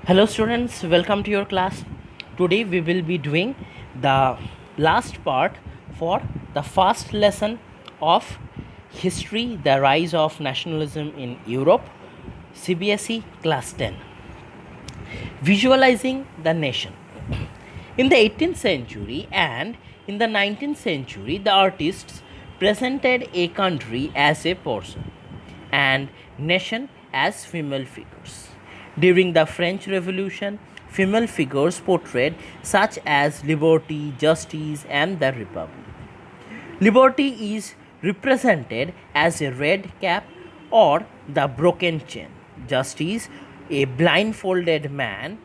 Hello students, welcome to your class. Today we will be doing the last part for the first lesson of history, the rise of nationalism in Europe, CBSE class 10. Visualizing the nation. In the 18th century and in the 19th century, the artists presented a country as a person and nation as female figures. During the French Revolution, female figures portrayed such as liberty, justice, and the republic. Liberty is represented as a red cap or the broken chain. Justice, a blindfolded man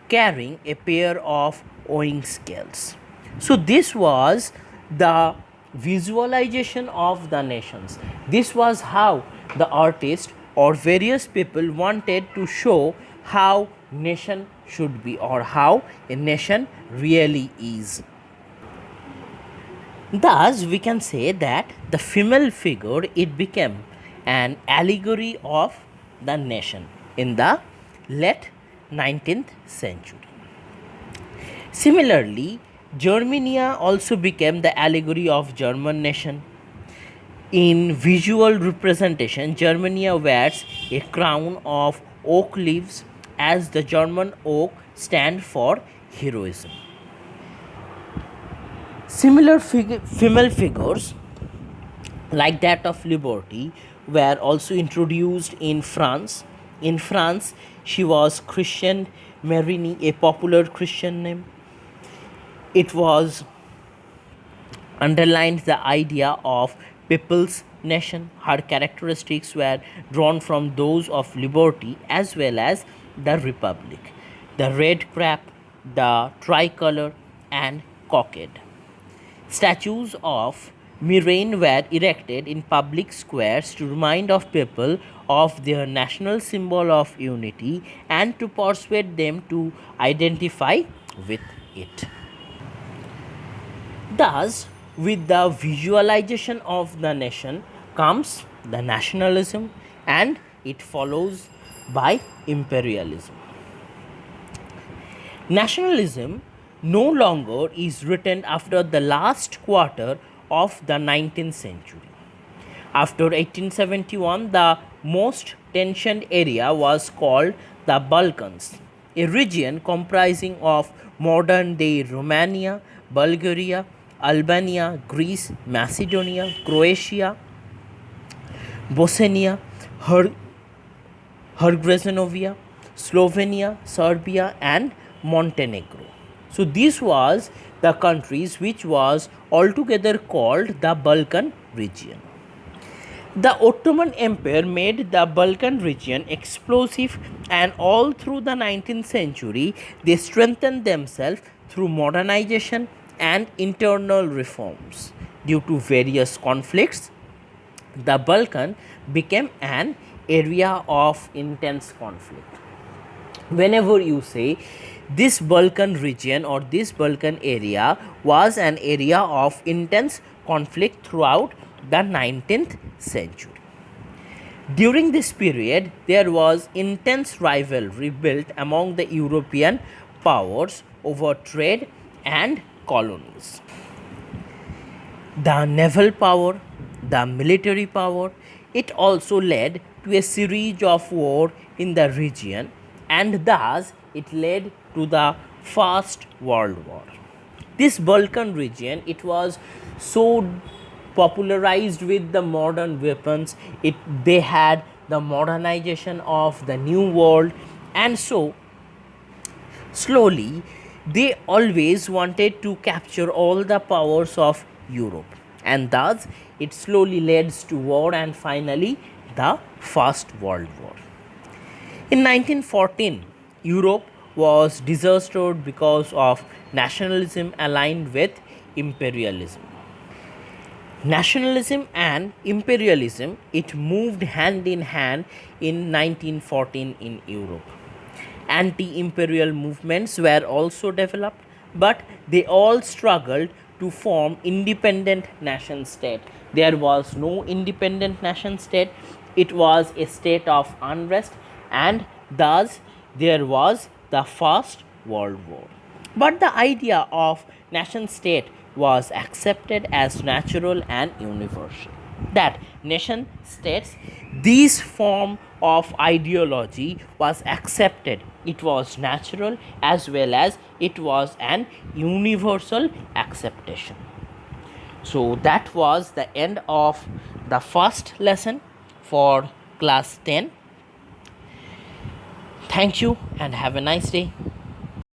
carrying a pair of weighing scales. So, this was the visualization of the nations. This was how the artist or various people wanted to show how nation should be or how a nation really is. Thus, we can say that the female figure it became an allegory of the nation in the late 19th century. Similarly, Germania also became the allegory of German nation. In visual representation, Germania wears a crown of oak leaves as the German oak stand for heroism. Similar female figures like that of Liberty were also introduced in France. In France, she was Christian Marini, a popular Christian name. It was underlined the idea of people's nation. Her characteristics were drawn from those of liberty as well as the republic. The red cap, the tricolor, and cockade. Statues of Miraine were erected in public squares to remind of people of their national symbol of unity and to persuade them to identify with it. Thus, with the visualization of the nation comes the nationalism and it follows by imperialism. Nationalism no longer is written after the last quarter of the 19th century. After 1871, the most tensioned area was called the Balkans, a region comprising of modern day Romania, Bulgaria, Albania, Greece, Macedonia, Croatia, Bosnia, Herzegovina, Slovenia, Serbia, and Montenegro. So this was the countries which was altogether called the Balkan region. The Ottoman Empire made the Balkan region explosive, and all through the 19th century they strengthened themselves through modernization and internal reforms. Due to various conflicts, the Balkan became an area of intense conflict. Whenever you say this Balkan region or this Balkan area was an area of intense conflict throughout the 19th century. During this period, there was intense rivalry built among the European powers over trade and colonies. The naval power, the military power, it also led to a series of war in the region, and thus it led to the First World War. This Balkan region it was so popularized with the modern weapons. They had the modernization of the new world, and so slowly they always wanted to capture all the powers of Europe, and thus it slowly leads to war and finally the First World War. In 1914, Europe was disastered because of nationalism aligned with imperialism. Nationalism and imperialism it moved hand in hand in 1914 in Europe. Anti-imperial movements were also developed, but they all struggled to form independent nation state. There was no independent nation state. It was a state of unrest, and thus there was the First World War. But the idea of nation state was accepted as natural and universal. That nation states, this form of ideology was accepted. It was natural as well as it was an universal acceptation. So that was the end of the first lesson for class 10. Thank you and have a nice day.